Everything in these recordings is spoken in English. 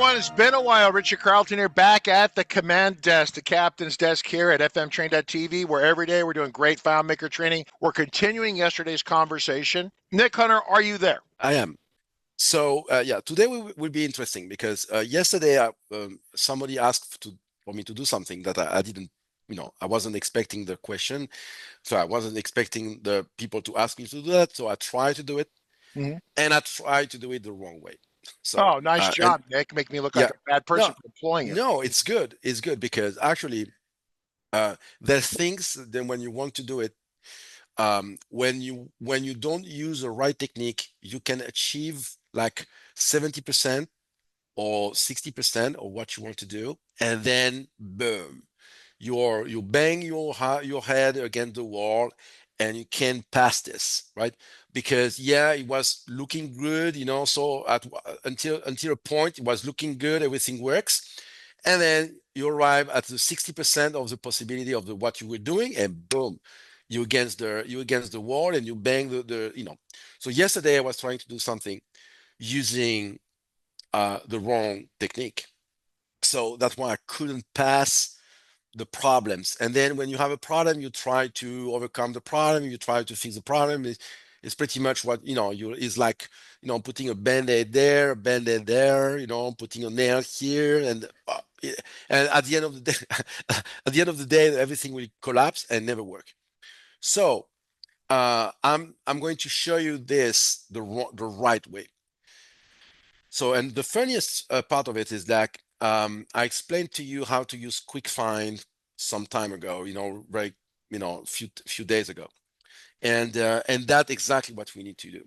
everyone. It's been a while. Richard Carlton here, back at the command desk, the captain's desk here at FMTrain.tv, where every day we're doing great FileMaker training. We're continuing yesterday's conversation. Nick Hunter, are you there? I am. So today will be interesting because yesterday somebody asked for me to do something that I didn't, I wasn't expecting the question. So I wasn't expecting the people to ask me to do that. So I tried to do it, and I tried to do it the wrong way. So, nice job, Nick. Make me look like a bad person for employing you. No, it's good. It's good because actually there's things that when you want to do it, when you don't use the right technique, you can achieve like 70% or 60% of what you want to do, and then boom, you bang your head against the wall, and you can't pass this, right? Because it was looking good, so until a point it was looking good, everything works, and then you arrive at the 60% of the possibility of what you were doing, and boom, you against the wall, and you bang the. So yesterday I was trying to do something using the wrong technique, so that's why I couldn't pass the problems. And then when you have a problem, you try to overcome the problem, you try to fix the problem. It's pretty much what is like, putting a band-aid there, a band-aid there, putting a nail here, and at the end of the day at the end of the day, everything will collapse and never work. So I'm going to show you this the right way. So, and the funniest part of it is that I explained to you how to use Quick Find some time ago, right, few days ago, and that's exactly what we need to do.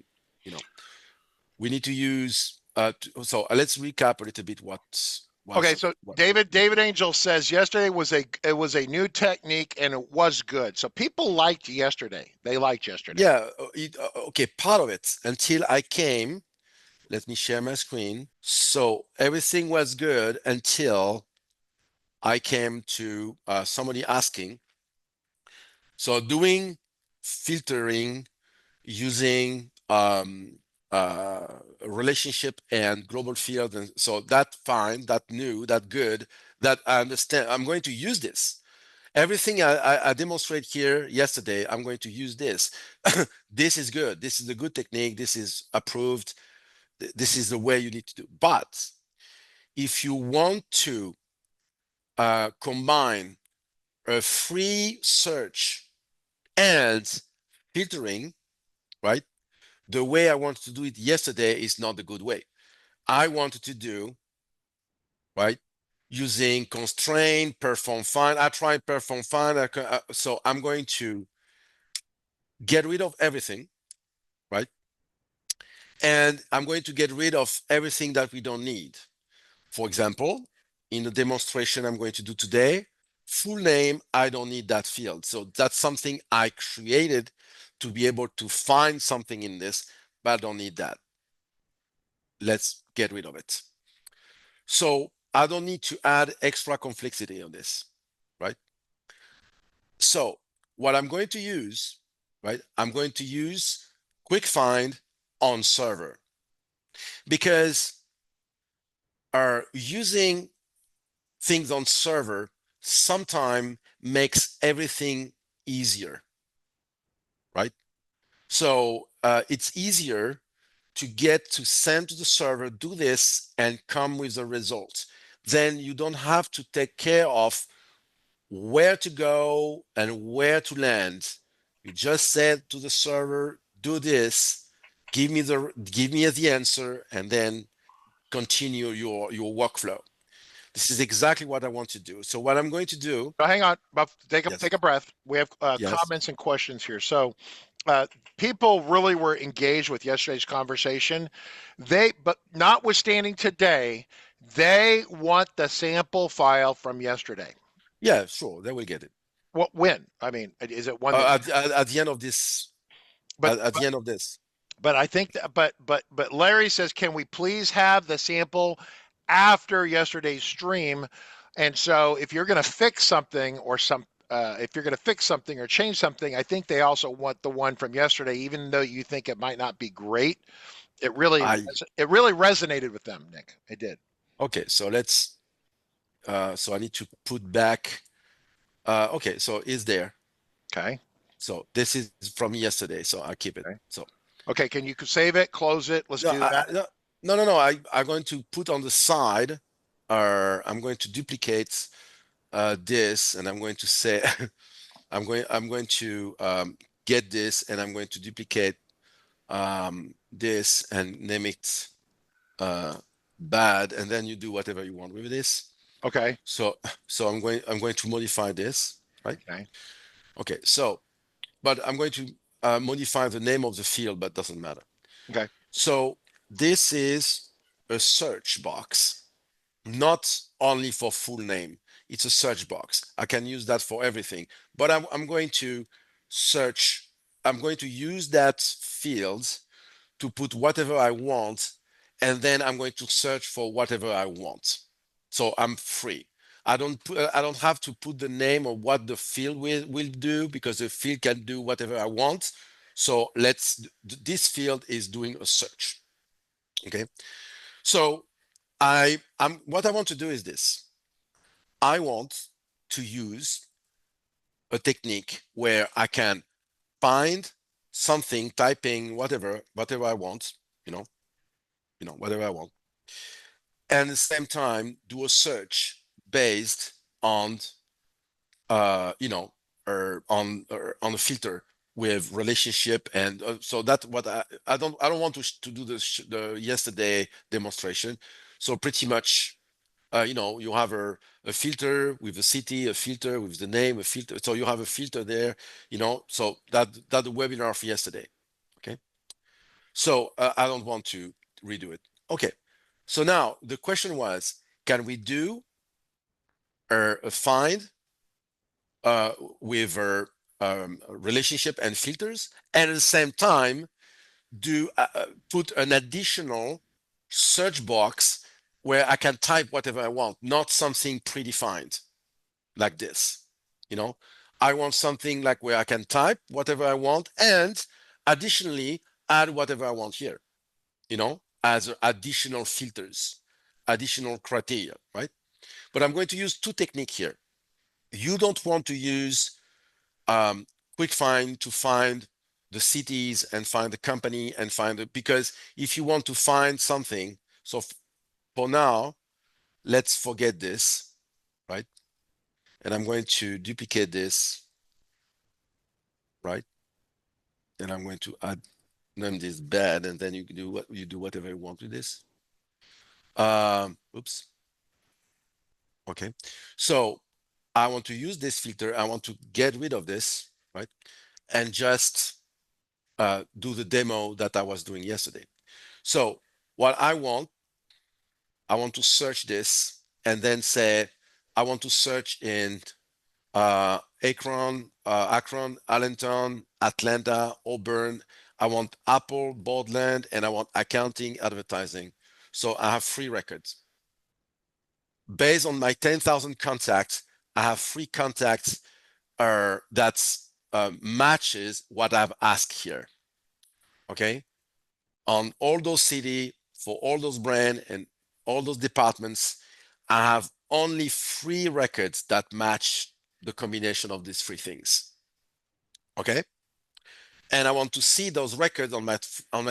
We need to use. So let's recap a little bit Okay, so David Angel says yesterday was a new technique and it was good. So people liked yesterday. They liked yesterday. Yeah. Okay. Part of it until I came. Let me share my screen. So everything was good until I came to somebody asking. So doing filtering using relationship and global field, and so that fine, that new, that good, that I understand. I'm going to use this. Everything I demonstrate here yesterday, I'm going to use this. This is good. This is a good technique. This is approved. This is the way you need to do. But if you want to combine a free search and filtering, right? The way I wanted to do it yesterday is not the good way. I wanted to do, right, using constraint, perform find. I tried perform find. So I'm going to get rid of everything, right? And I'm going to get rid of everything that we don't need. For example, in the demonstration I'm going to do today, full name, I don't need that field. So that's something I created to be able to find something in this, but I don't need that. Let's get rid of it. So I don't need to add extra complexity on this, right? So what I'm going to use, right? I'm going to use Quick Find on server, because using things on server sometimes makes everything easier, right? So it's easier to send to the server, do this, and come with the results. Then you don't have to take care of where to go and where to land. You just said to the server, do this, give me the answer, and then continue your workflow. This is exactly what I want to do. So what I'm going to do. So hang on, take Yes. a breath. We have Yes. comments and questions here. So people really were engaged with yesterday's conversation. But notwithstanding today, they want the sample file from yesterday. Yeah, sure, they will get it. When? I mean, is it one at the end of this? At the end of this. But I think that, but Larry says, can we please have the sample after yesterday's stream? And so if you're going to fix something or if you're going to fix something or change something, I think they also want the one from yesterday, even though you think it might not be great. It really resonated with them, Nick. It did. Okay, so let's, so I need to put back, okay, so it's there. Okay. So this is from yesterday, so I keep it. Okay. So Okay. Can you save it? Close it. Let's no, do that. no. I'm going to put on the side, or I'm going to duplicate this, and I'm going to say, I'm going to get this, and I'm going to duplicate this and name it uh, bad, and then you do whatever you want with this. Okay. So, so I'm going to modify this, right? Okay. Okay, so, but I'm going to modify the name of the field, but doesn't matter. Okay. So this is a search box, not only for full name. It's a search box. I can use that for everything, but I'm going to search. I'm going to use that field to put whatever I want, and then I'm going to search for whatever I want. So I'm free. I don't have to put the name of what the field will do, because the field can do whatever I want. So this field is doing a search. Okay. So I'm what I want to do is this. I want to use a technique where I can find something, typing whatever I want, you know, whatever I want, and at the same time do a search based on or on a filter with relationship. And so that's what I don't want to do the yesterday demonstration. So pretty much you have a filter with the city, a filter with the name, a filter, so you have a filter there, so that the webinar of yesterday. Okay, so I don't want to redo it. Okay, so now the question was, can we do a find uh, with relationship and filters, and at the same time do put an additional search box where I can type whatever I want, not something predefined like this. You know, I want something like where I can type whatever I want, and additionally add whatever I want here, as additional filters, additional criteria, right? But I'm going to use two techniques here. You don't want to use um, quick find to find the cities and find the company and find it, because if you want to find something, so for now, let's forget this, right? And I'm going to duplicate this, right? And I'm going to add name this bad, and then you do whatever you want with this. Oops. Okay. So I want to use this filter. I want to get rid of this, right? And just do the demo that I was doing yesterday. So what I want to search this and then say, I want to search in Akron, Allentown, Atlanta, Auburn. I want Apple, Boardland, and I want accounting, advertising. So I have free records. Based on my 10,000 contacts, I have free contacts that's matches what I've asked here. Okay. On all those city, for all those brand and all those departments, I have only free records that match the combination of these three things. Okay. And I want to see those records on my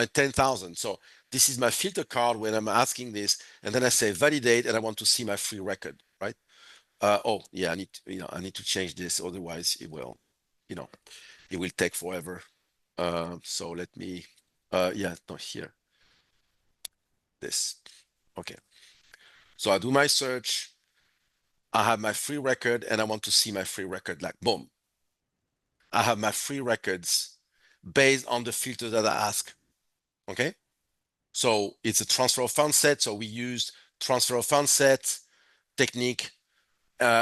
10,000. So this is my filter card when I'm asking this, and then I say validate, and I want to see my free record, right? Oh yeah, I need to change this, otherwise you know, it will take forever. So let me, yeah, not here, this. Okay. So I do my search. I have my free record, and I want to see my free record. Like, boom, I have my free records based on the filter that I ask. Okay. So it's a transfer of fund set. So we used transfer of fund set technique.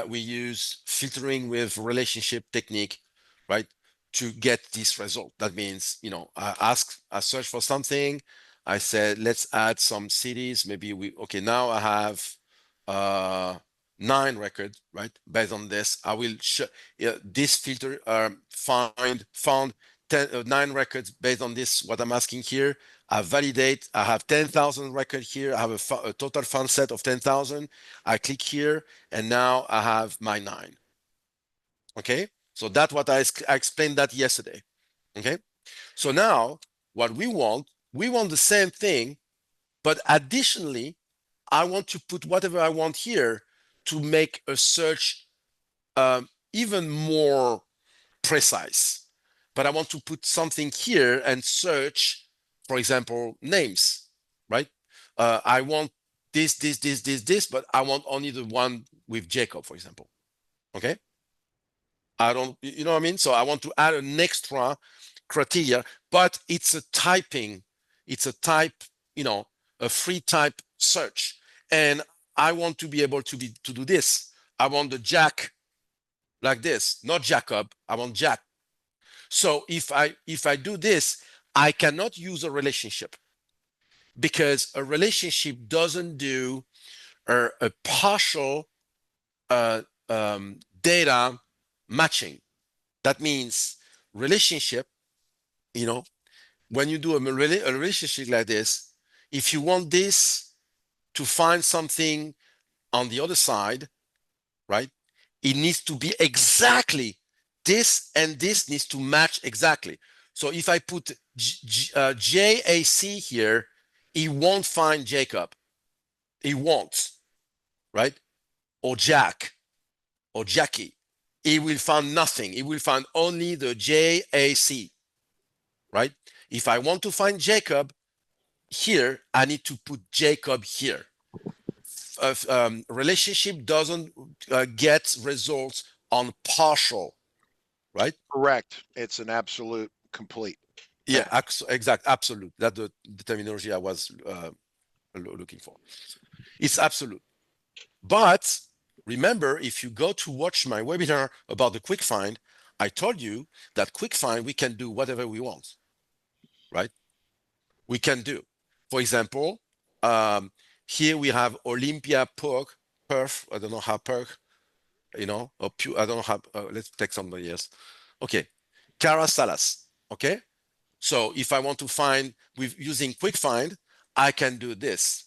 We use filtering with relationship technique, right? To get this result. That means, I search for something. I said, let's add some cities. Maybe okay, now I have uh, 9 records, right? Based on this, I will show this filter, found 9 records based on this, what I'm asking here. I validate, I have 10,000 record here. I have a total font set of 10,000. I click here, and now I have my 9. Okay, so that's what I explained that yesterday. Okay, so now what we want the same thing, but additionally, I want to put whatever I want here to make a search even more precise. But I want to put something here and search, for example, names, right? I want this, but I want only the one with Jacob, for example. Okay. I don't, you know what I mean? So I want to add an extra criteria, but it's a typing, it's a type, a free type search. And I want to be able to do this. I want the Jack like this, not Jacob. I want Jack. So if I do this, I cannot use a relationship, because a relationship doesn't do a partial data matching. That means relationship, when you do a relationship like this, if you want this to find something on the other side, right, it needs to be exactly this, and this needs to match exactly. So if I put JAC here, it won't find Jacob. It won't, right? Or Jack or Jackie. It will find nothing. It will find only the JAC, right? If I want to find Jacob here, I need to put Jacob here. Relationship doesn't get results on partial, right? Correct. It's an absolute complete. Yeah, exact, absolute. That's the terminology I was looking for. It's absolute. But remember, if you go to watch my webinar about the quick find, I told you that quick find, we can do whatever we want, right? We can do. For example, here we have Olympia Perf. I don't know how Perf, or I don't know how, let's take somebody else. Okay, Cara Salas, okay? So if I want to find with using quick find, I can do this.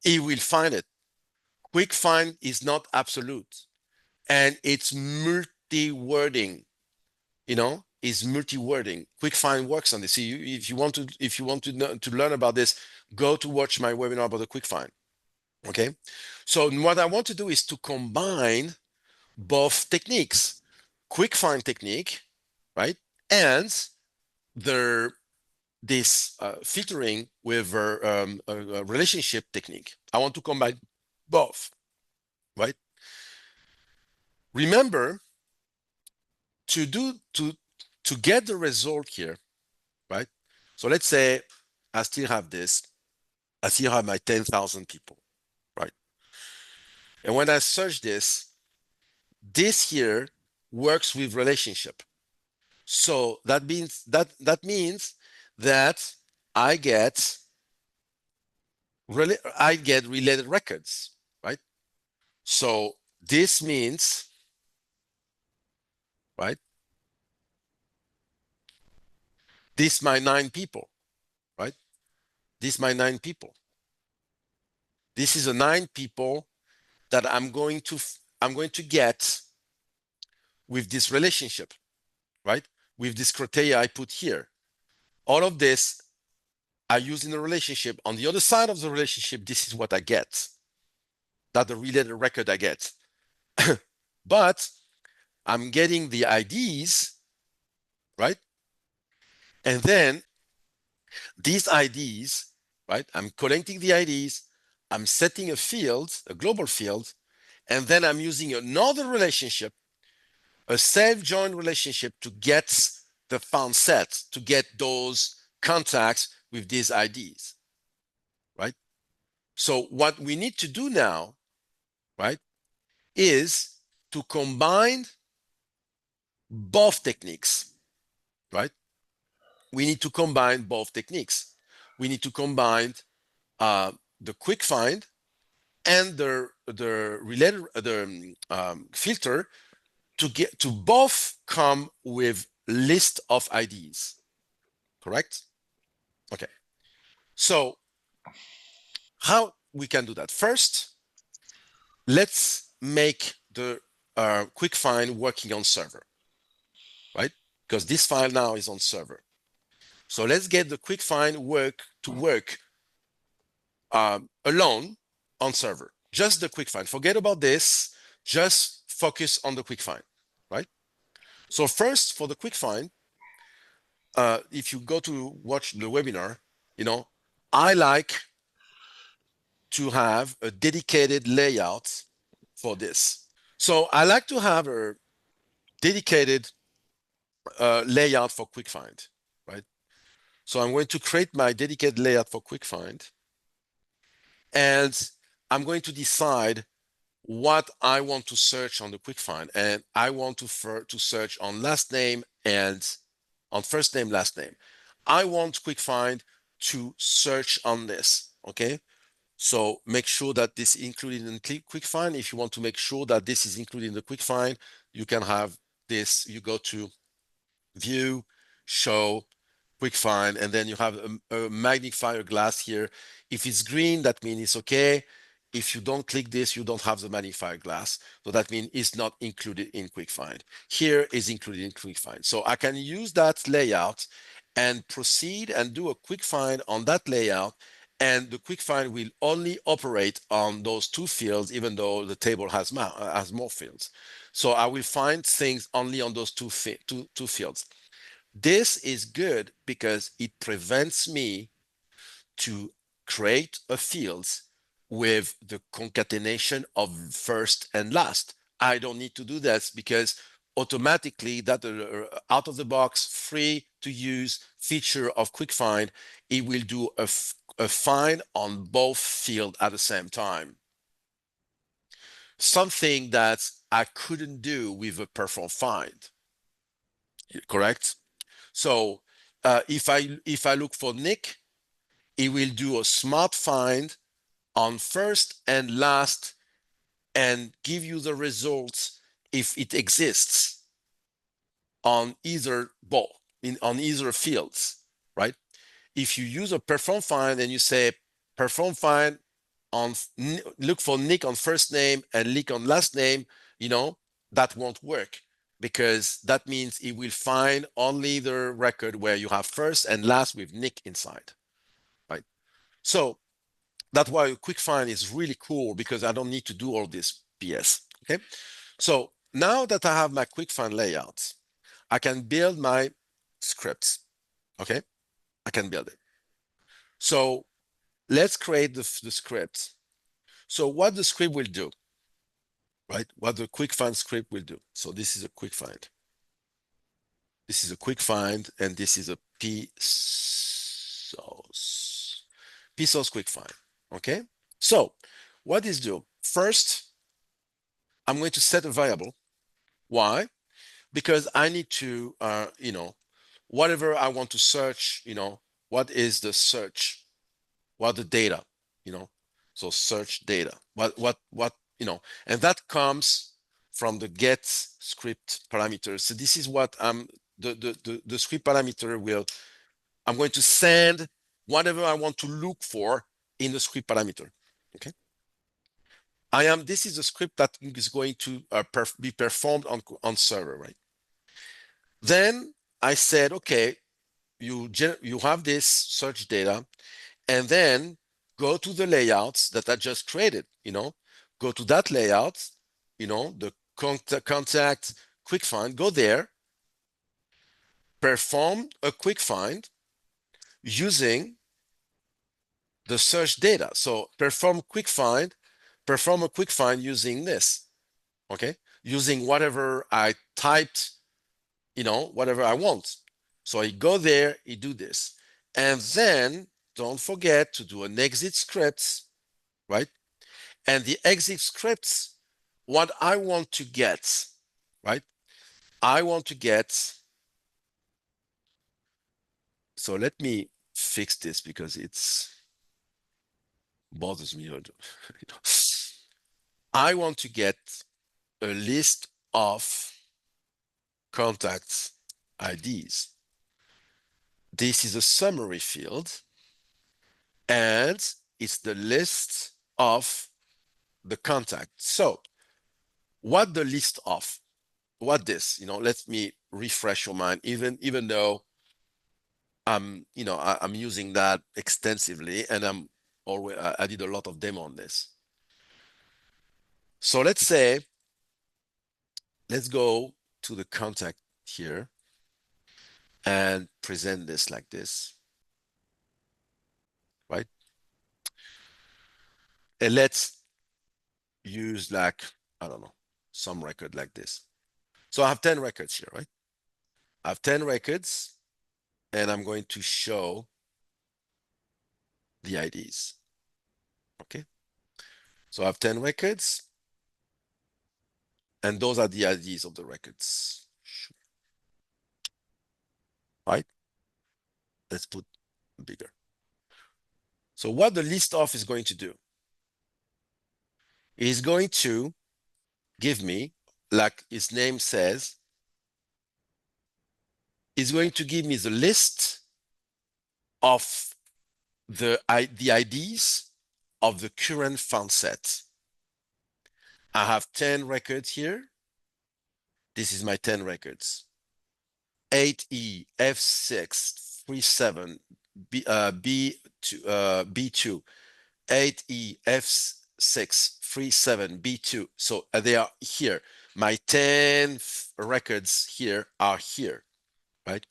It will find it. Quick find is not absolute, and it's multi-wording. Is multi-wording. Quick find works on this. See, if you want to learn about this, go to watch my webinar about the quick find. Okay, so what I want to do is to combine both techniques, quick find technique, right, and this filtering with a relationship technique. I want to combine both, right? Remember, to get the result here, right? So let's say I still have this. I still have my 10,000 people, right? And when I search this here works with relationship. So that means that I get related records, right? So this means, right, this my 9 people, right? This my 9 people. This is a 9 people that I'm going to get with this relationship, right? With this criteria I put here. All of this I use in the relationship. On the other side of the relationship, this is what I get. That the related record I get. But I'm getting the IDs, right? And then these IDs, right? I'm collecting the IDs, I'm setting a field, a global field, and then I'm using another relationship, a self-join relationship, to get the found set, to get those contacts with these IDs, right? So what we need to do now, right, is to combine both techniques, right? We need to combine both techniques. We need to combine the quick find and the related filter to both come with list of IDs. correct? Okay. So how we can do that? First, let's make the quick find working on server, right? Because this file now is on server. So let's get the quick find to work alone on server. Just the quick find. Forget about this. Just focus on the quick find, right? So first, for the quick find, if you go to watch the webinar, I like to have a dedicated layout for this. So I like to have a dedicated layout for quick find, right? So I'm going to create my dedicated layout for quick find, and I'm going to decide what I want to search on the quick find. And I want to search on last name and on first name, last name. I want quick find to search on this, okay? So make sure that this is included in quick find. If you want to make sure that this is included in the quick find, you can have this. You go to view, show, quick find, and then you have a magnifier glass here. If it's green, that means it's okay. If you don't click this, you don't have the magnifier glass. So that means it's not included in quick find. Here is included in quick find. So I can use that layout and proceed and do a quick find on that layout. And the quick find will only operate on those two fields, even though the table has more fields. So I will find things only on those two fields. This is good because it prevents me to create a fields with the concatenation of first and last. I don't need to do this because automatically that out of the box free to use feature of quick find, it will do a find on both fields at the same time. Something that I couldn't do with a perform find, correct? So if I look for Nick, it will do a smart find on first and last and give you the results if it exists on either on either fields, right? If you use a perform find and you say perform find on look for Nick on first name and Nick on last name, that won't work because that means it will find only the record where you have first and last with Nick inside, right? So that's why a quick find is really cool because I don't need to do all this BS. Okay. So now that I have my quick find layouts, I can build my scripts. Okay. I can build it. So let's create the script. So what the script will do, right? What the quick find script will do. So this is a quick find. This is a quick find, and this is a PSOS quick find. Okay. So what is do? First, I'm going to set a variable. Why? Because I need to, whatever I want to search, what is the search? What the data, so search data. And that comes from the get script parameter. So this is what the script parameter I'm going to send whatever I want to look for in the script parameter. Okay. This is a script that is going to be performed on server, right? Then I said, okay, you have this search data, and then go to the layouts that I just created, go to that layout, the contact quick find, go there, perform a quick find using the search data. So perform a quick find using this, okay? Using whatever I typed, whatever I want. So I go there, I do this. And then don't forget to do an exit script, right? And the exit scripts, what I want to get, right? I want to get, so let me fix this because it's bothers me. I want to get a list of contacts IDs. this is a summary field, and it's the list of the contact. So what the list of? What this? Let me refresh your mind, even though I'm using that extensively, and I did a lot of demo on this. So let's go to the contact here and present this like this, right? And let's use, like, I don't know, some record like this. So I have 10 records here, right? I have 10 records, and I'm going to show the IDs. Okay. So I have 10 records, and those are the IDs of the records. Right? Let's put bigger. So what the list of is going to do is going to give me, like its name says, is going to give me the list of the IDs of the current font set. I have 10 records here. This is my 10 records. 8E, F6, 37, B2, 8E, F6, 37, B2. So they are here. My 10 records here are here, right?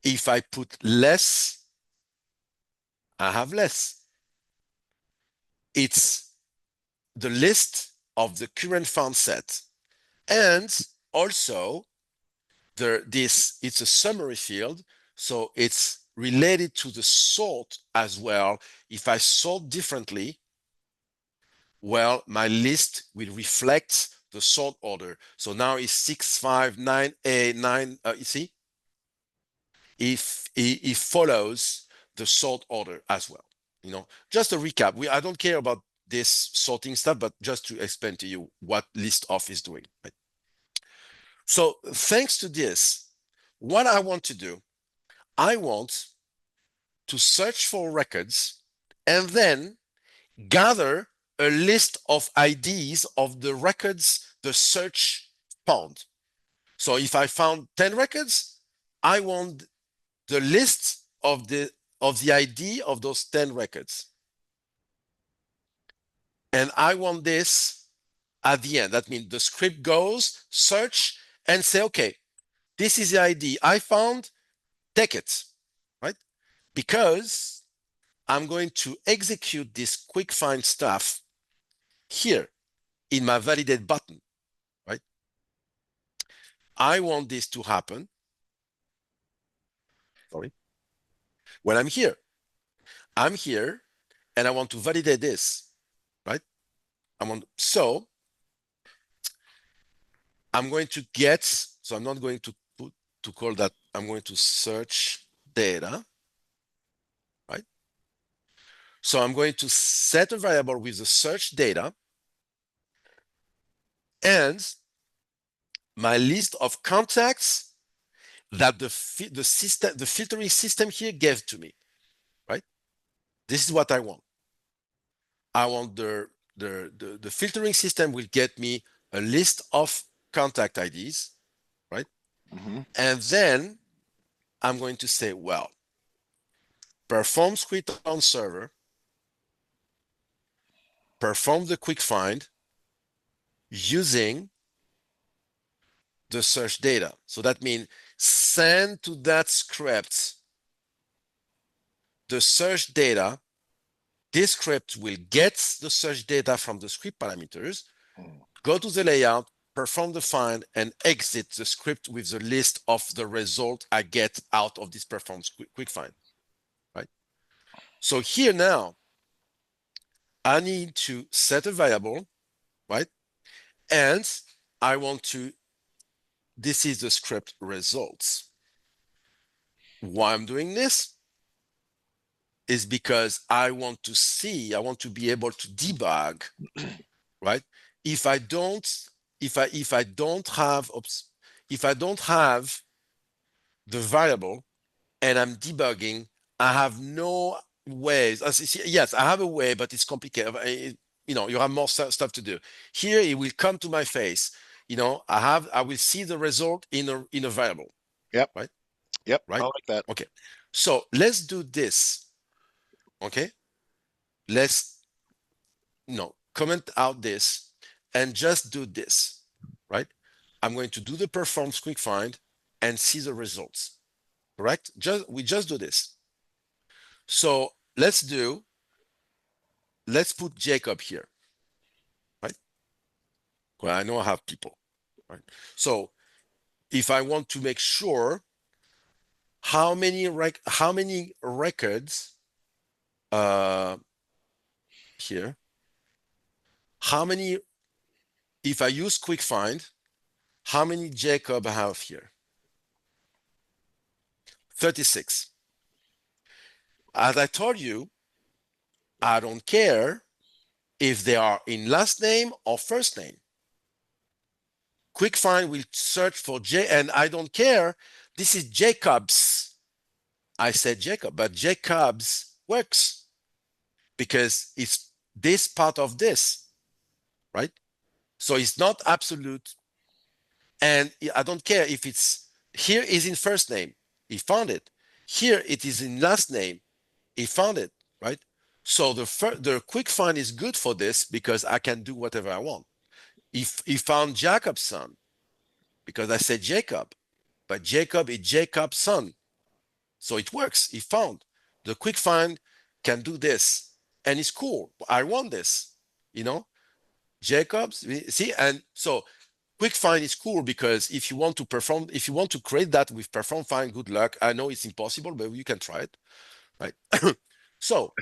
If I put less, I have less. It's the list of the current font set. And also, it's a summary field, so it's related to the sort as well. If I sort differently, well, my list will reflect the sort order. So now it's 659A9. You see, if it follows the sort order as well. Just a recap. I don't care about this sorting stuff, but just to explain to you what list of is doing. Right? So thanks to this, what I want to do, I want to search for records and then gather a list of IDs of the records the search found. So if I found 10 records, I want the list of the ID of those 10 records. And I want this at the end. That means the script goes, search, and say, okay, this is the ID I found, take it, right? Because I'm going to execute this quick find stuff here in my validate button, right? I want this to happen, sorry, when I'm here, and I want to validate this, right? So I'm going to get, so I'm not going to call that, I'm going to search data, right? So I'm going to set a variable with the search data and my list of contacts that the filtering system here gave to me, right? This is what I want. I want the filtering system will get me a list of contact IDs, right? Mm-hmm. And then I'm going to say, well, perform script on server, perform the quick find using the search data. So that means send to that script the search data. This script will get the search data from the script parameters, go to the layout, perform the find, and exit the script with the list of the result I get out of this perform quick find, right? So here now, I need to set a variable, right? And I want to, this is the script results. Why I'm doing this is because I want to be able to debug, right? If I don't have the variable, and I'm debugging, I have no ways. Yes, I have a way, but it's complicated. You have more stuff to do. Here, it will come to my face. I will see the result in a variable, Yep. right? Yep. I Right? like that. Okay. So let's do this. Okay. Let's comment out this and just do this, right? I'm going to do the performs quick find and see the results. Correct? We just do this. So let's put Jacob here, right? Well, I know I have people, right? So if I want to make sure how many records here, how many, if I use quick find, how many Jacob I have here? 36. As I told you, I don't care if they are in last name or first name. Quick find will search for and I don't care. This is Jacobs. I said Jacob, but Jacobs works because it's this part of this, right? So it's not absolute. And I don't care if it's here is in first name. He found it. Here it is in last name. He found it, right? So the quick find is good for this because I can do whatever I want. If he found Jacob's son, because I said Jacob, but Jacob is Jacob's son. So it works. He found. The quick find can do this. And it's cool. I want this. Jacobs, see, and so quick find is cool because if you want to create that with perform find, good luck. I know it's impossible, but you can try it, right? So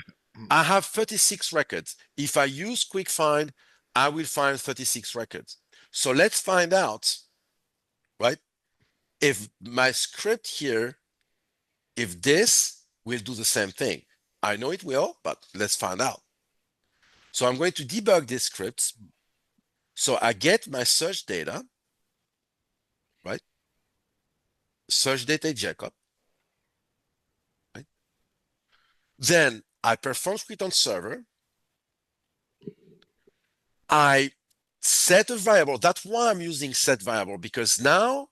I have 36 records. If I use quick find, I will find 36 records. So let's find out, right? If my script here, if this will do the same thing. I know it will, but let's find out. So I'm going to debug these scripts. So I get my search data, right? Search data Jacob, right? Then I perform script on server. I set a variable. That's why I'm using set variable, because now,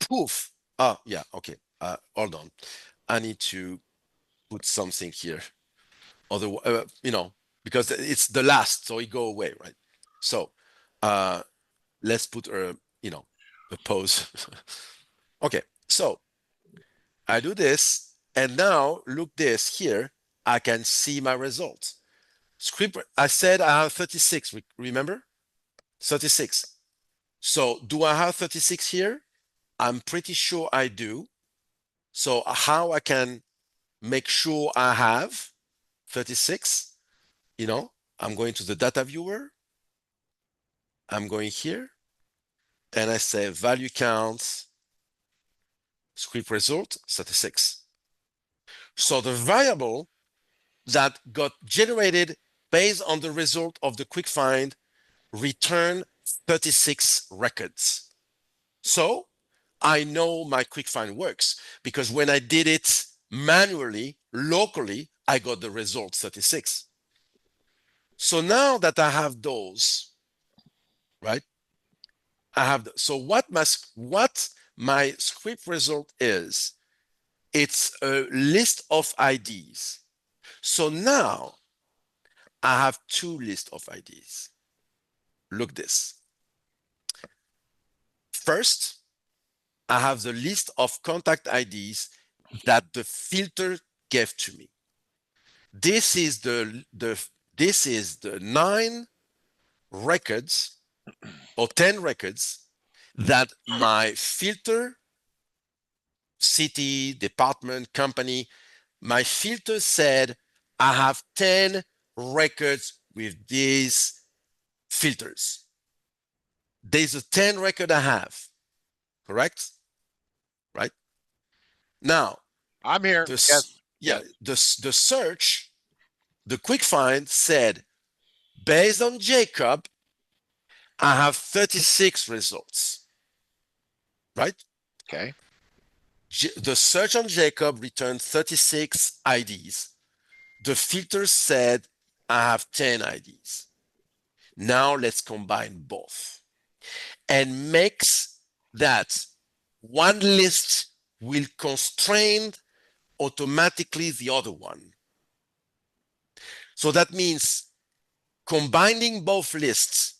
poof. Yeah, okay. Hold on. I need to put something here. Otherwise, because it's the last, so it go away, right? So let's put a pause. Okay, so I do this, and now look this here. I can see my results. Script, I said I have 36, remember? 36. So do I have 36 here? I'm pretty sure I do. So how I can make sure I have 36? I'm going to the data viewer. I'm going here, and I say value counts, script result, 36. So the variable that got generated based on the result of the quick find return 36 records. So I know my quick find works because when I did it manually, locally, I got the result 36. So now that I have those, right? So what my script result is, it's a list of IDs. So now I have two lists of IDs. Look this. First, I have the list of contact IDs that the filter gave to me. This is the 9 records or 10 records that my filter, city, department, company, my filter said I have 10 records with these filters. There's a 10 record I have, correct? Right? Now, I'm here. Yes. Yes. the search, the quick find said, based on Jacob, I have 36 results, right? Okay. The search on Jacob returned 36 IDs. The filter said, I have 10 IDs. Now let's combine both and makes that one list will constrain automatically the other one. So that means combining both lists,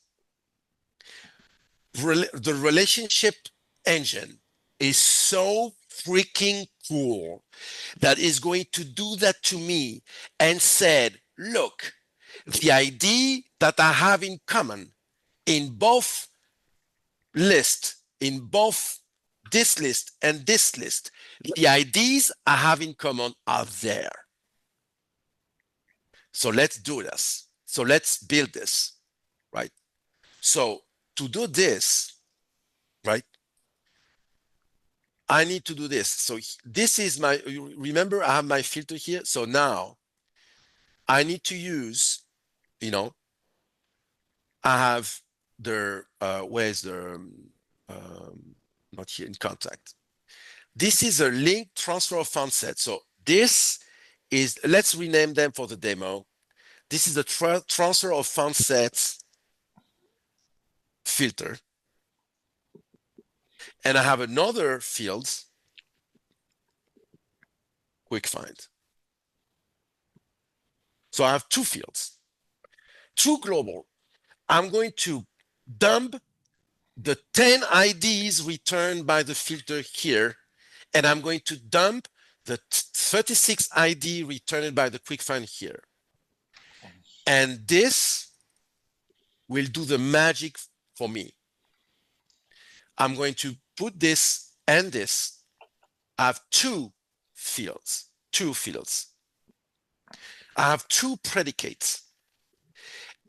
the relationship engine is so freaking cool that is going to do that to me and said, look, the ID that I have in common in both lists, in both this list and this list, the IDs I have in common are there. So let's do this. So let's build this, right? So to do this, right, I need to do this. So this is my, remember I have my filter here. So now I need to use, I have the, where's the, not here in contact. This is a link transfer of font set. So this is, let's rename them for the demo. This is the transfer of font sets filter. And I have another field, quick find. So I have two fields, two global. I'm going to dump the 10 IDs returned by the filter here, and I'm going to dump the 36 ID returned by the quick find here. And this will do the magic for me. I'm going to put this and this. I have two fields. I have two predicates.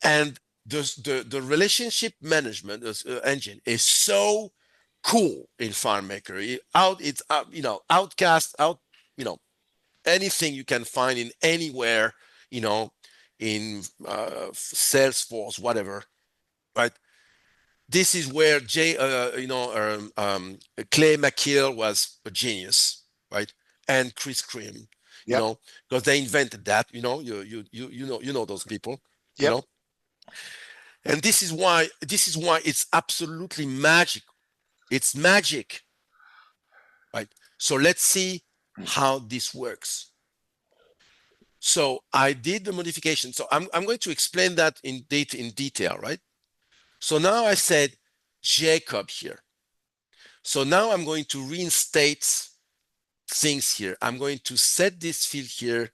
And the relationship management engine is so cool in FileMaker. It's Outcast, anything you can find in anywhere, in Salesforce, whatever, right? This is where Clay McKill was a genius, right? And Chris Cream, because they invented that. You know those people, And this is why it's absolutely magic. It's magic, right? So let's see how this works. So I did the modification. So I'm going to explain that in detail, right? So now I said Jacob here. So now I'm going to reinstate things here. I'm going to set this field here,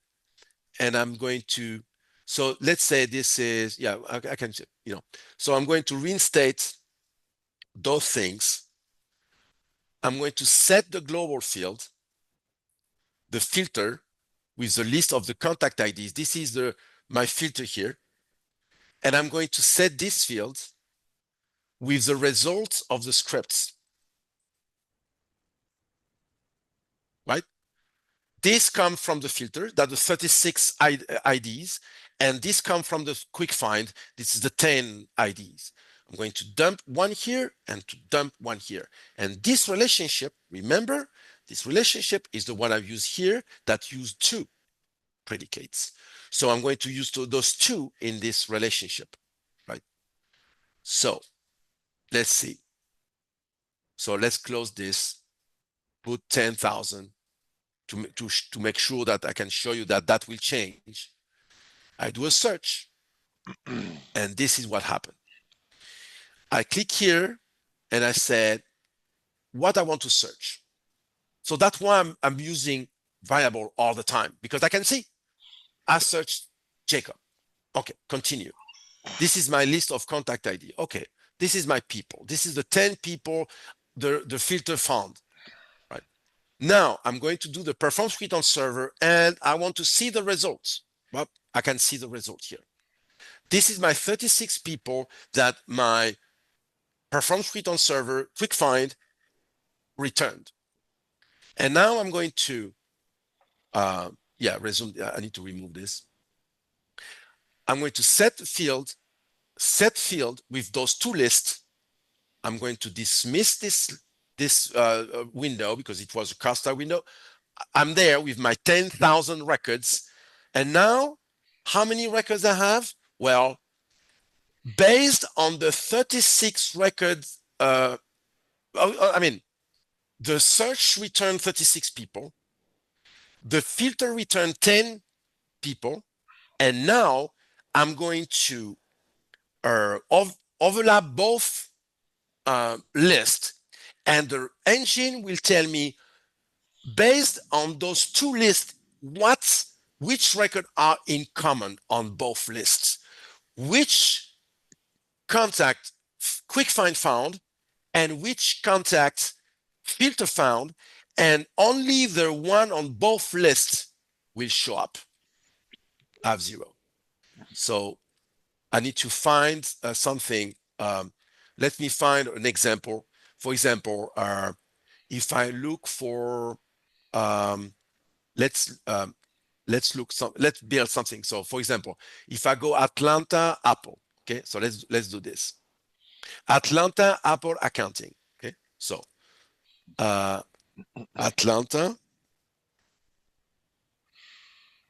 and I'm going to, so let's say this is, I can, so I'm going to reinstate those things. I'm going to set the global field, the filter with the list of the contact IDs. This is my filter here. And I'm going to set this field with the results of the scripts, right? This comes from the filter, that the 36 IDs, and this comes from the quick find. This is the 10 IDs. I'm going to dump one here and to dump one here. And this relationship, remember, this relationship is the one I've used here that use two predicates. So I'm going to use those two in this relationship, right? So let's see. So let's close this, put 10,000 to make sure that I can show you that will change. I do a search, and this is what happened. I click here, and I said what I want to search. So that's why I'm using variable all the time, because I can see I searched Jacob. Okay, continue. This is my list of contact ID. Okay, this is my people. This is the 10 people the filter found. Right now, I'm going to do the perform suite on server, and I want to see the results. Well, I can see the result here. This is my 36 people that my perform suite on server quick find returned. And now I'm going to resume. I need to remove this. I'm going to set field with those two lists. I'm going to dismiss this window because it was a Costa window. I'm there with my 10,000 records. And now, how many records I have? Well, based on the 36 records, I mean, the search returned 36 people, the filter returned 10 people, and now I'm going to overlap both lists, and the engine will tell me, based on those two lists, which records are in common on both lists, which contact quick find found, and which contact filter found, and only the one on both lists will show up, have 0. So I need to find something. Let me find an example. For example, if I look for, let's build something. So for example, if I go Atlanta Apple, okay, so let's do this. Atlanta Apple accounting, okay, so Atlanta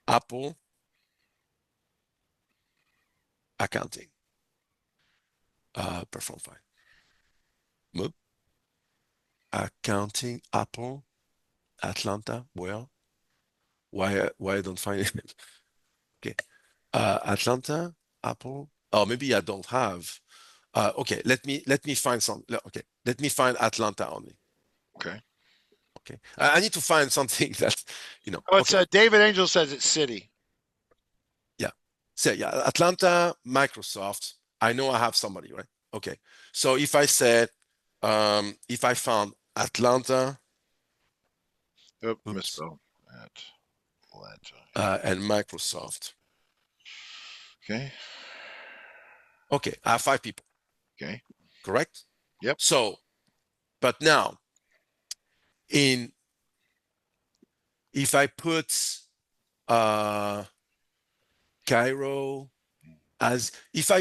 Apple accounting, perform file, move, accounting Apple Atlanta. Well, why I don't find it? Okay, Atlanta Apple. Oh, maybe I don't have. Okay, let me find some. Okay, let me find Atlanta only. Okay. Okay, I need to find something that, Oh, it's okay, David Angel says it's city. yeah. So yeah, Atlanta, Microsoft. I know I have somebody, right? Okay. So if I said, if I found Atlanta, Oh, oops, misspelled. Atlanta. and Microsoft. Okay. Okay, I have 5 people, Okay. correct? Yep. So, but now, if I put Cairo as, if I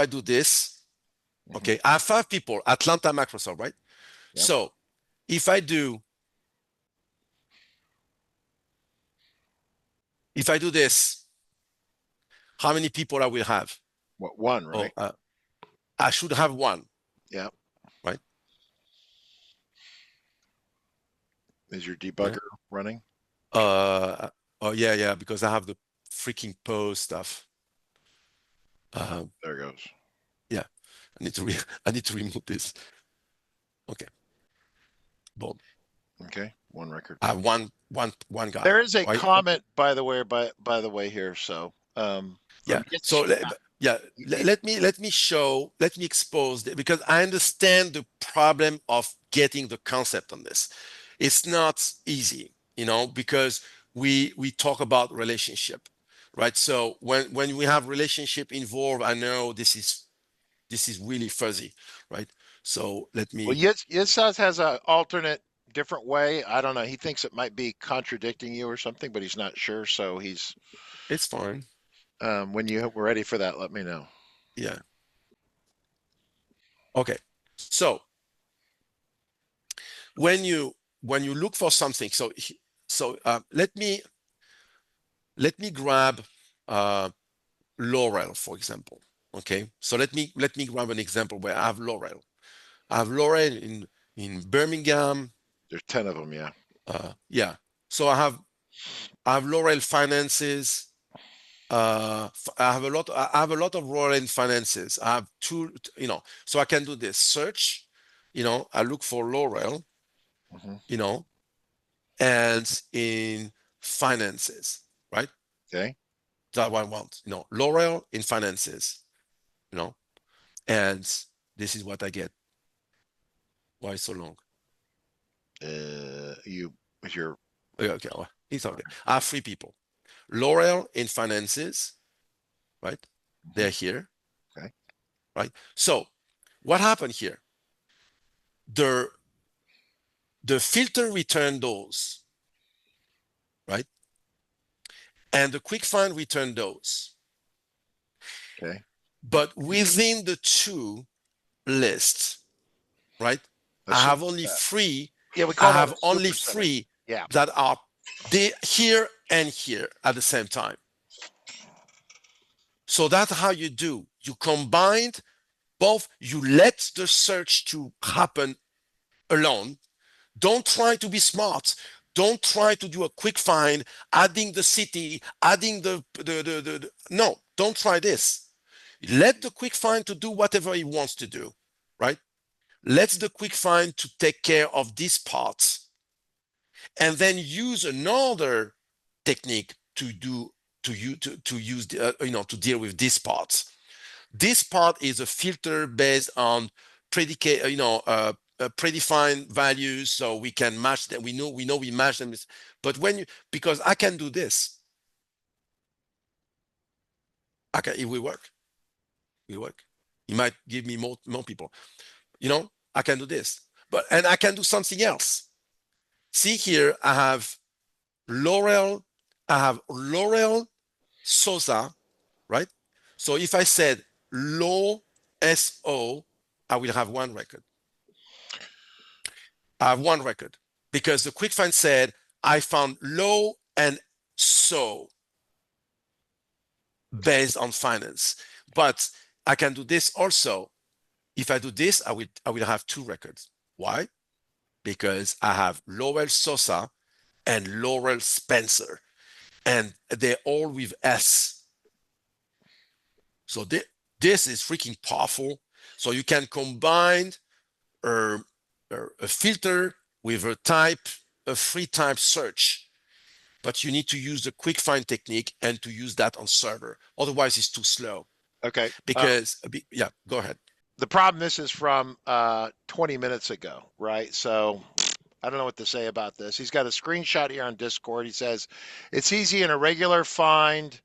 do this, okay, I have 5 people, Atlanta, Microsoft, right? Yep. So if I do this, how many people I will have? What, one, Oh, right? I should have 1, Yep. right? Is your Yeah. debugger running? Oh yeah, because I have the freaking pose stuff. There it goes. Yeah, I need to remove this. Okay, boom. Okay. One record. I have one guy. There is a Right? comment, by the way, by the way here. So, Yeah. from So yeah, let me expose because I understand the problem of getting the concept on this. It's not easy, because we talk about relationship, right? So when we have relationship involved, I know this is really fuzzy, right? So let well, me. Yitzhak has a alternate, different way. I don't know. He thinks it might be contradicting you or something, but he's not sure. So It's fine. when you were ready for that, let me know. Yeah. Okay. So when you look for something, let me grab Laurel, for example. Okay, so let me grab an example where I have Laurel. I have Laurel in Birmingham. There's 10 of them. Yeah. Yeah. So I have Laurel finances. I have a lot of Laurel in finances. I have 2. So I can do this search. I look for Laurel. Hmm. And in finances, right? Okay. That's what I want. Laurel in finances. And this is what I get. Why so long? You with your Okay, well, it's okay. I have 3 people. Laurel in finances, right? mhm, They're here, okay. right? So what happened here? The the filter returned those, right? And the quick find returned those. Okay. But within the 2 lists, right? I Assume have only that. three. Yeah, we I call that have a only supersetting. three Yeah. that are here and here at the same time. So that's how you do. You combined both. You let the search to happen alone. Don't try to be smart. Don't try to do a quick find, adding the city, adding no, don't try this. Let the quick find to do whatever he wants to do, right? Let the quick find to take care of these parts, and then use another technique to use to deal with these parts. This part is a filter based on predicate, predefined values, so we can match them. We know we match them. But when you, because I can do this, okay, it will work. It will work. You might give me more people. I can do this, and I can do something else. See here, I have Laurel. I have Laurel Sosa, right? So if I said low SO, I will have one record. I have one record because the quick find said I found low and so based on finance. But I can do this also. If I do this, I will have two records. Why? Because I have Laurel Sosa and Laurel Spencer, and they're all with S. So this is freaking powerful. So you can combine a, a filter with a free type search, but you need to use the quick find technique and to use that on server. Otherwise, it's too slow. Okay. Because yeah, go ahead. The problem, this is from 20 minutes ago, right? So I don't know what to say about this. He's got a screenshot here on Discord. He says it's easy in a regular find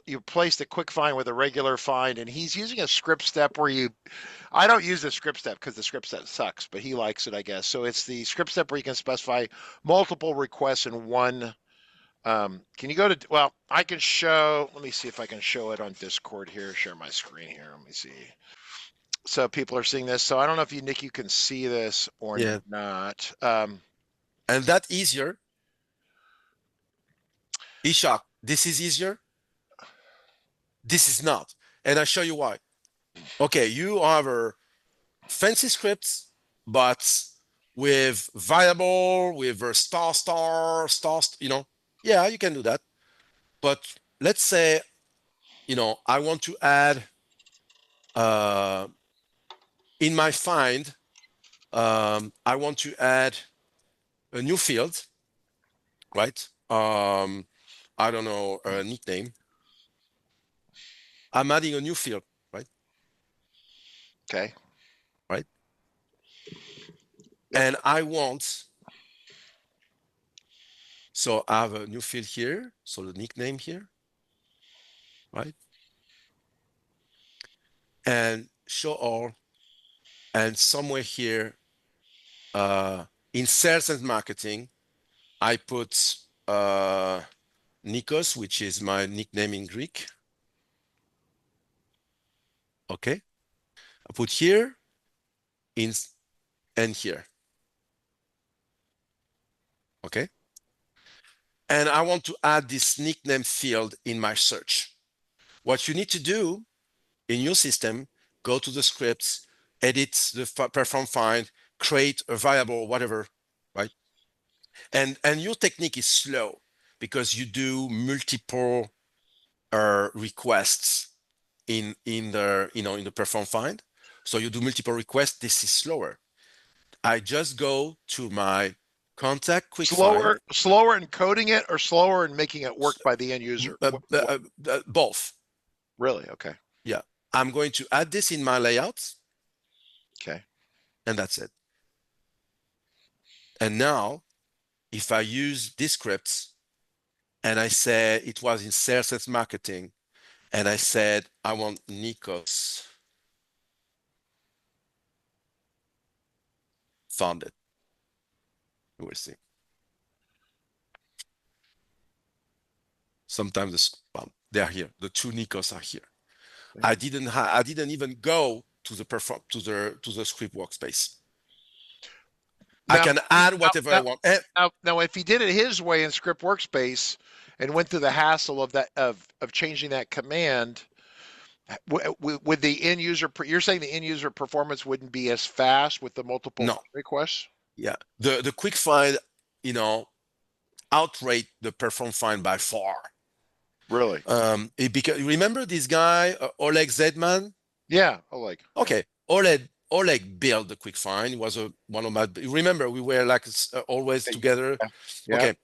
you place the quick find with a regular find, and he's using a script step where I don't use the script step because the script step sucks, but he likes it, I guess. So it's the script step where you can specify multiple requests in one. Can you go to, well, I can show, let me see if I can show it on Discord here, share my screen here. Let me see. So people are seeing this. So I don't know if Nick, you can see this or Yeah. not. And that easier. Ishak, this is easier. This is not. And I show you why. Okay, you have a fancy scripts, but with variable, with a star, yeah, you can do that. But let's say, I want to add in my find, I want to add a new field, right? I don't know, a nickname. I'm adding a new field, right? Okay. Right. Yep. And so I have a new field here. So the nickname here, right? And show all, and somewhere here, in sales and marketing, I put Nikos, which is my nickname in Greek. Okay. I put here in and here. Okay. And I want to add this nickname field in my search. What you need to do in your system, go to the scripts, edit the perform find, create a variable, whatever, right? And your technique is slow because you do multiple requests in the perform find. So you do multiple requests. This is slower. I just go to my contact quick find. Slower in coding it or slower in making it work by the end user? Both. Really? Okay. Yeah. I'm going to add this in my layout, Okay. and that's it. And now, if I use this script and I say it was in sales and marketing, and I said I want Nikos, found it. We will see. Sometimes they are here. The two Nikos are here. I didn't even go to the script workspace. Now, can add whatever I now, want. now, if he did it his way in Script Workspace and went through the hassle of changing that command, with the end user, you're saying the end user performance wouldn't be as fast with the multiple No, requests? yeah, the quick find, you know, outrate the perform find by far. Really? Because remember this guy, Oleg Zedman? Yeah. Oh, like, yeah. Okay, Oleg built the quick find. He was one of my. Remember, we were like always together. Yeah. Yeah. Okay,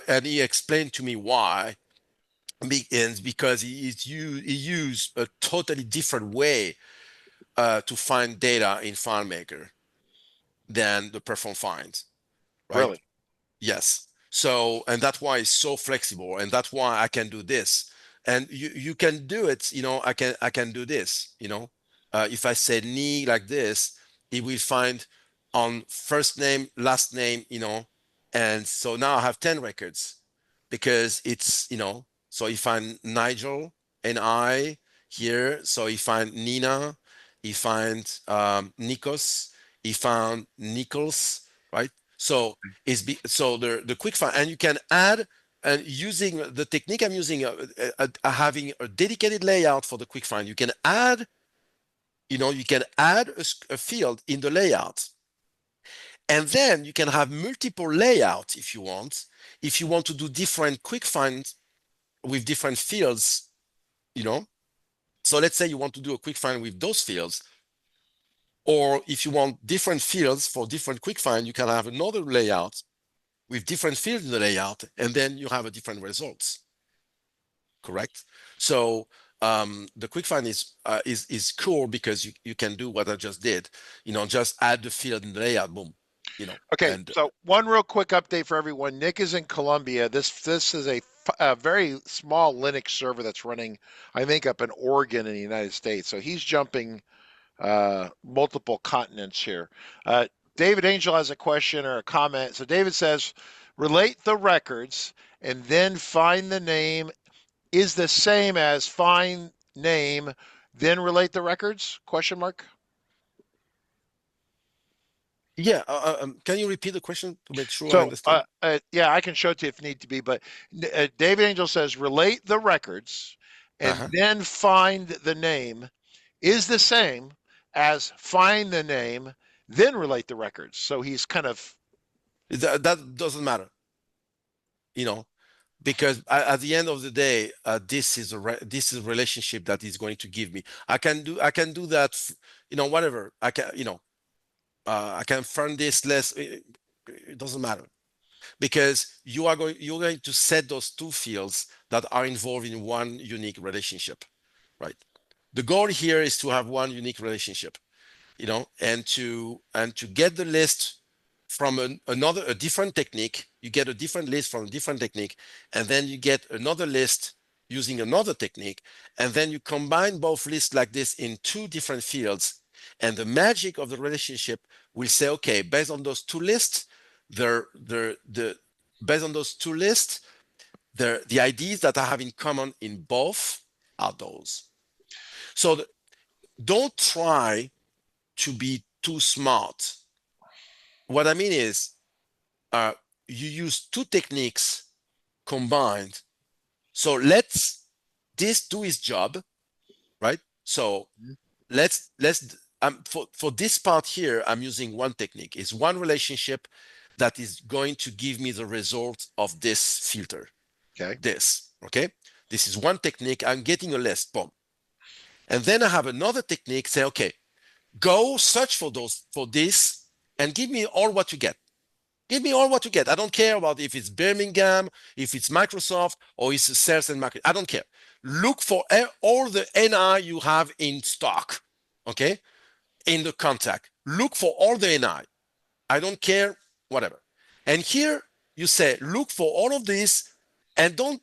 and he explained to me why. And because he used a totally different way to find data in FileMaker than the perform finds, right? Really? Yes. So, and that's why it's so flexible, and that's why I can do this. And you can do it, I can do this, if I say knee like this, it will find on first name, last name, and so now I have 10 records because so he find Nigel and I here. So he find Nina, he find Nikos, he found Nichols, right? So so the quick find, and you can add, and using the technique I'm using, having a dedicated layout for the quick find, you can add, a field in the layout, and then you can have multiple layouts if you want. If you want to do different quick finds with different fields, you know. So let's say you want to do a quick find with those fields, or if you want different fields for different quick find, you can have another layout with different fields in the layout, and then you have a different results. Correct. So the quick find is cool because you can do what I just did. Just add the field in the layout, boom. Okay, And so one real quick update for everyone. Nick is in Colombia. This is a very small Linux server that's running, I think, up in Oregon in the United States. So he's jumping multiple continents here. David Angel has a question or a comment. So David says, relate the records and then find the name is the same as find name, then relate the records? Question mark. yeah, can you repeat the question to make sure I So, understand? yeah, I can show it to you if need to be, but David Angel says relate the records and Uh-huh. then find the name is the same as find the name, then relate the records. So he's kind of, That doesn't matter, you know, because at the end of the day, this is a relationship that is going to give me. I can do that, whatever. I can find this less. It doesn't matter because you're going to set those two fields that are involved in one unique relationship, right? The goal here is to have one unique relationship, and to get the list from a different technique. You get a different list from a different technique, and then you get another list using another technique, and then you combine both lists like this in two different fields, and the magic of the relationship will say, okay, based on those two lists, the based on those two lists, the ideas that I have in common in both are those. So don't try to be too smart. What I mean is, uh, you use two techniques combined. So let's this do its job, right? So let's for this part here, I'm using one technique. It's one relationship that is going to give me the result of this filter. okay. Okay? This is one technique. I'm getting a list, boom. And then I have another technique, say, okay, go search for this and give me all what you get. Give me all what you get. I don't care about if it's Birmingham, if it's Microsoft, or it's sales and marketing. I don't care. Look for all the NI you have in stock, okay, in the contact. Look for all the NI. I don't care, whatever. And here you say, look for all of this, and don't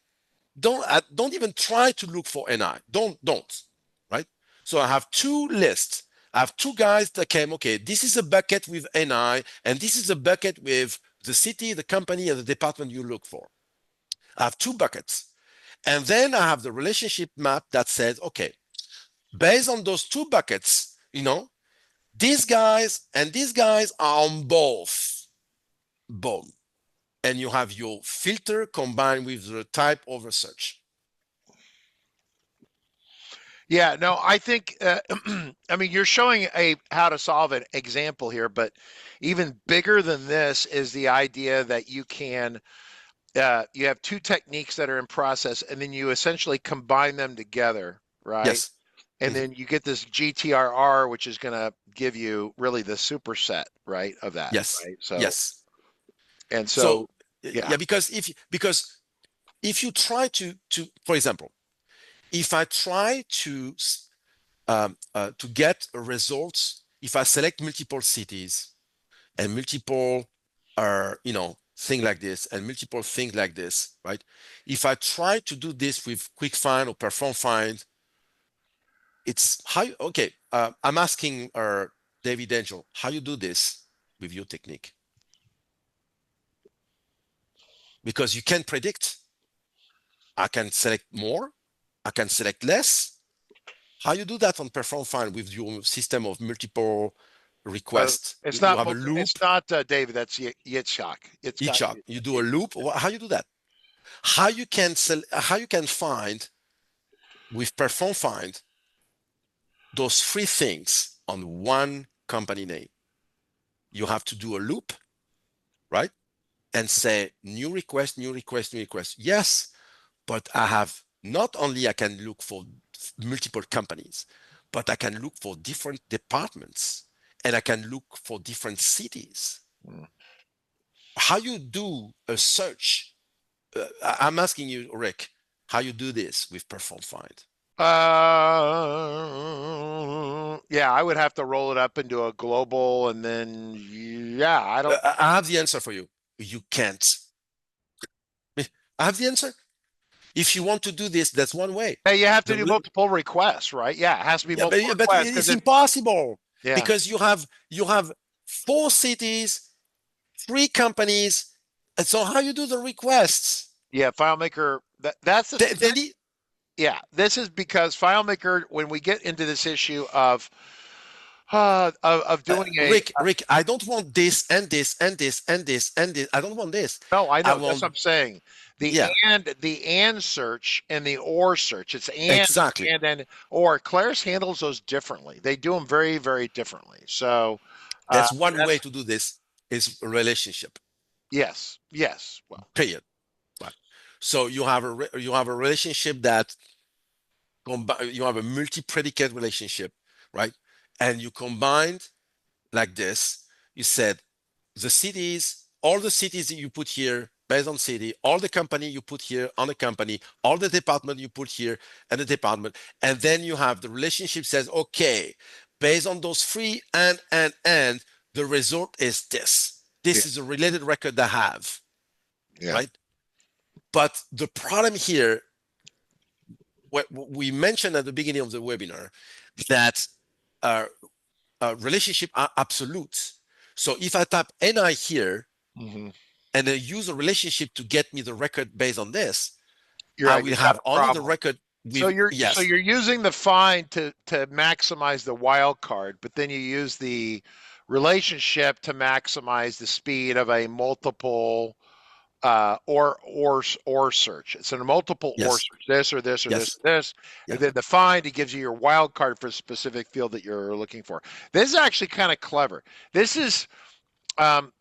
even try to look for NI. Don't, right? So I have two lists. I have two guys that came, okay, this is a bucket with NI, and this is a bucket with the city, the company, and the department you look for. I have two buckets. And then I have the relationship map that says, okay, based on those two buckets, These guys and these guys are on both, and you have your filter combined with the type over search. Yeah, no, I think, I mean, you're showing a how to solve an example here, but even bigger than this is the idea that you have two techniques that are in process, and then you essentially combine them together, right? Yes. And Mhm. then you get this GTRR, which is going to give you really the superset, right, of that, Yes. right? So, Yes. and So so, yeah, yeah, because if you try to for example, if I try to get a results, if I select multiple cities and multiple thing like this and multiple things like this, right? If I try to do this with quick find or perform find, it's how okay. I'm asking David Angel, how you do this with your technique? Because you can predict. I can select more, I can select less. How you do that on perform find with your system of multiple requests? it's You not, have a it's loop, not David, that's Yitzhak. It's each got, up. You do a loop. How you do that? How you can find with perform find those three things on one company name? You have to do a loop, right? And say new request, new request, new request. Yes, but I have not only I can look for multiple companies, but I can look for different departments and I can look for different cities. How you do a search? I'm asking you, Rick, how you do this with Perform Find? yeah, I would have to roll it up into a global and then, yeah, I don't, I have the answer for you. You can't. I have the answer. If you want to do this, that's one way. hey, you have to The do re- multiple requests, right? Yeah, it has to be yeah, multiple but requests because it's if, impossible yeah, because you have four cities, three companies. And so how you do the requests? yeah, FileMaker, that's the, They need, yeah, this is because FileMaker, when we get into this issue of doing a, Rick, I don't want this and this and this and this and this. I don't want this. no, I I know, that's want, what I'm saying. yeah, The and search and the or search, it's exactly. and or. Claris handles those differently. They do them very, very differently. So, That's one way that's, to do this is a relationship, yes, yes. Well, period. Right. So you have a relationship that you have a multi-predicate relationship, right? And you combined like this. You said the cities, all the cities that you put here based on city, all the company you put here on the company, all the department you put here and the department, and then you have the relationship says, okay, based on those three and the result is this. yeah, This is a related record I have, yeah. right? But the problem here, what we mentioned at the beginning of the webinar, that uh, relationship are absolute. So if I type NI here Hmm. and then use a relationship to get me the record based on this, You're I right. will You got have a only the problem. record So with yes, you're using the find to maximize the wild card, but then you use the relationship to maximize the speed of a multiple or search. It's a multiple or yes, search, this or this or this yes, or this, and yeah. then the find it gives you your wild card for a specific field that you're looking for. This is actually kind of clever. This is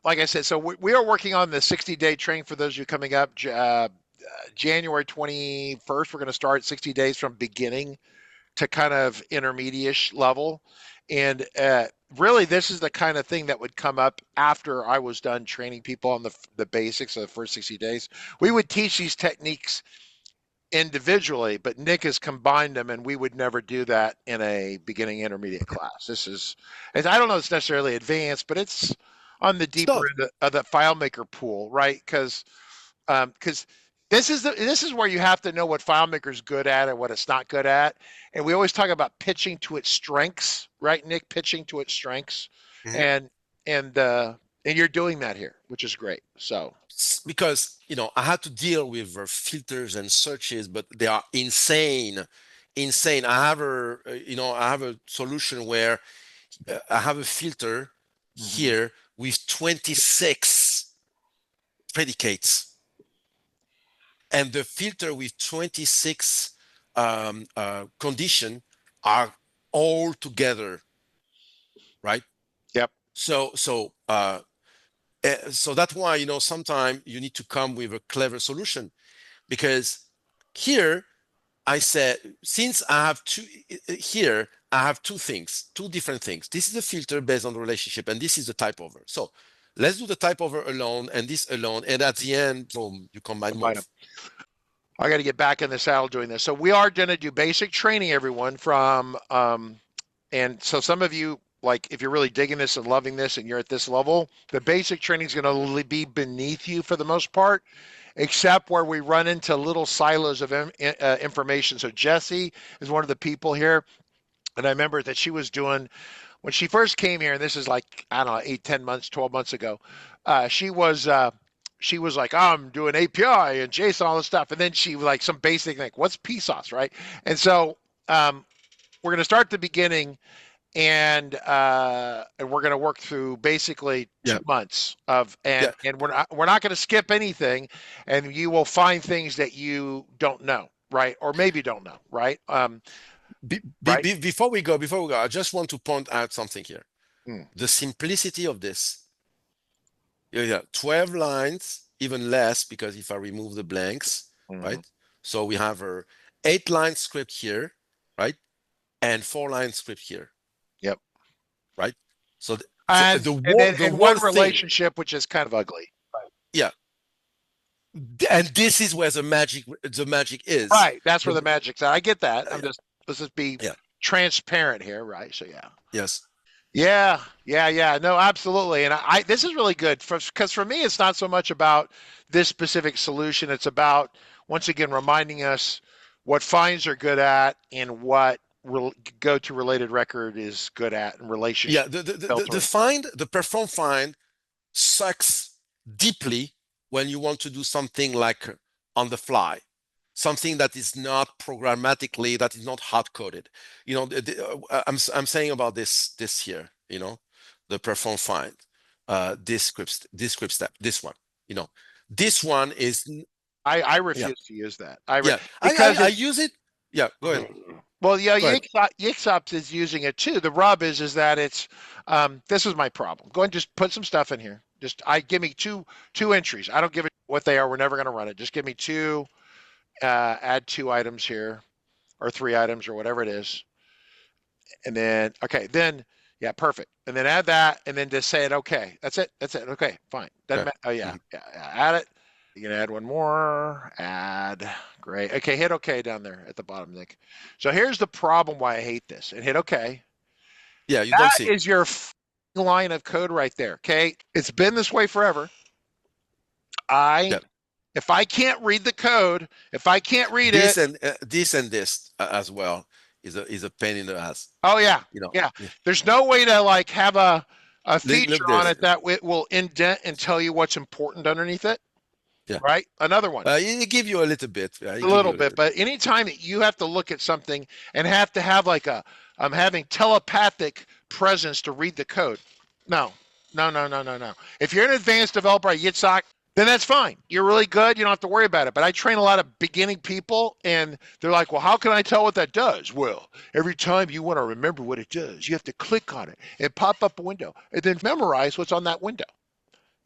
like I said, so we are working on the 60-day training for those of you coming up. January 21st, we're going to start 60 days from beginning to kind of intermediate level. And really, this is the kind of thing that would come up after I was done training people on the basics of the first 60 days. We would teach these techniques individually, but Nick has combined them, and we would never do that in a beginning intermediate class. This is, and I don't know, it's necessarily advanced, but it's on the deeper So end of the FileMaker pool, right? Because this is where you have to know what FileMaker's good at and what it's not good at. And we always talk about pitching to its strengths, right, Nick? Pitching to its strengths, mhm. and and uh, and you're doing that here, which is great. So Because I had to deal with filters and searches, but they are insane. I have a solution where I have a filter Mhm. here with 26 predicates, and the filter with 26 condition are all together, right? Yep. So that's why, sometimes you need to come with a clever solution, because here I said, since I have here I have two different things. This is a filter based on the relationship, and this is the type over. So let's do the type over alone and this alone, and at the end, boom, you combine Combine them. both. I got to get back in the saddle doing this. So we are going to do basic training, everyone, from and so some of you, like, if you're really digging this and loving this and you're at this level, the basic training is going to be beneath you for the most part, except where we run into little silos of information. So Jesse is one of the people here. And I remember that she was doing, when she first came here, and this is like, I don't know, 8, 10 months, 12 months ago, uh, she was uh, she was like, oh, I'm doing API and JSON, all this stuff. And then she was like some basic, like, what's PSOS, right? And so we're going to start at the beginning, and we're going to work through basically Yeah, 2 months of, yeah. and we're not going to skip anything, and you will find things that you don't know, right? Or maybe don't know, right? Right? Before we go, I just want to point out something here. Mm. The simplicity of this. Yeah, 12 lines, even less, because if I remove the blanks, Mhm. right? So we have a 8-line script here, right? And 4-line script here, Yep. right? So And the and then the and one one thing, relationship which is kind of ugly. yeah, and this is where the magic is. Right. That's where the The, magic's at. I get that. yeah, Let's just be yeah, transparent here, right? So yeah. yes, Yeah. No, absolutely. And this is really good because for me, it's not so much about this specific solution. It's about, once again, reminding us what finds are good at and what go to related record is good at, and relationship yeah. The filtering. find, the perform find sucks deeply when you want to do something like on the fly, something that is not programmatically, that is not hard coded. I'm saying about this here, the perform find, this script step, this one, you know, this one is, I yeah, refuse to use that. yeah. Because I it's use it. Yeah, go ahead, well, yeah, go ahead. Yixops is using it too. The rub is that it's this is my problem. Go ahead and just put some stuff in here. Just I give me two entries. I don't give it what they are. We're never going to run it. Just give me two. Add 2 items here, or 3 items, or whatever it is, and then okay, then yeah, perfect. And then add that, and then just say it. Okay, that's it. That's it. Okay, fine. Doesn't Okay. matter. Oh yeah, Mhm. yeah. Add it. You can add one more. Add. Great. Okay, hit OK down there at the bottom, Nick. So here's the problem why I hate this. And hit OK. Yeah, you don't That see. is your line of code right there. Okay, it's been this way forever. Yeah, If I can't read the code, if I can't read it, this as well is a pain in the ass. oh yeah, yeah. Yeah. There's no way to like have a Look feature on this. it that it will indent and tell you what's important underneath it. Yeah. Right. Another one. It give you a little bit. A It give little you a bit, little but bit. anytime that you have to look at something and have to have like I'm having telepathic presence to read the code. No, no. If you're an advanced developer at Yitzhak, then that's fine. You're really good. You don't have to worry about it. But I train a lot of beginning people, and they're like, well, how can I tell what that does? Well, every time you want to remember what it does, you have to click on it and pop up a window and then memorize what's on that window.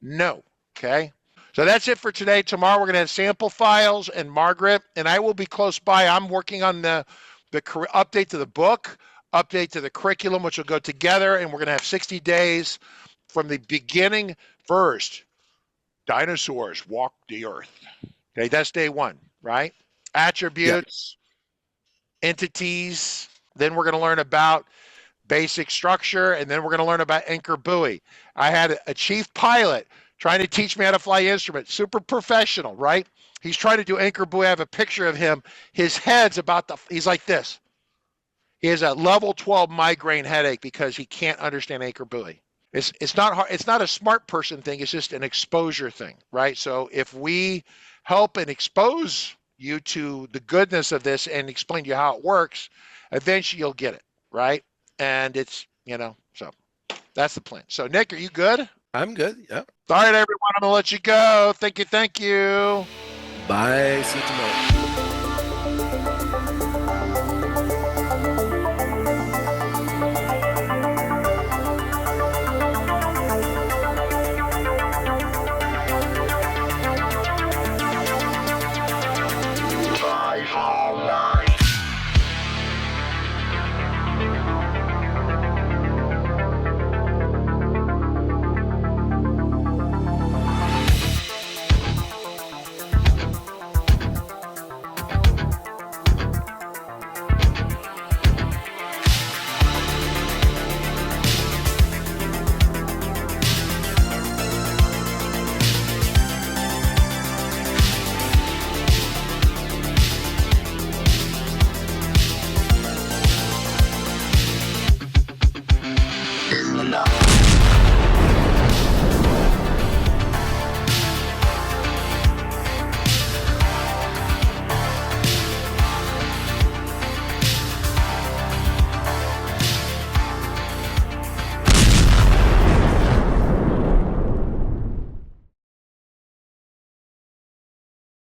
No. Okay. So that's it for today. Tomorrow we're going to have sample files and Margaret, and I will be close by. I'm working on the update to the book, update to the curriculum, which will go together, and we're going to have 60 days from the beginning. First, dinosaurs walked the earth. Okay, that's day one, right? Yeah. Attributes, entities. Then we're going to learn about basic structure, and then we're going to learn about anchor buoy. I had a chief pilot trying to teach me how to fly instruments, super professional, right? He's trying to do anchor buoy. I have a picture of him. His head's he's like this. He has a level 12 migraine headache because he can't understand anchor buoy. It's not hard. It's not a smart person thing. It's just an exposure thing, right? So if we help and expose you to the goodness of this and explain to you how it works, eventually you'll get it, right? And it's So that's the plan. So Nick, are you good? I'm good. Yeah. All right, everyone, I'm gonna let you go. Thank you. Thank you. Bye. See you tomorrow. Love.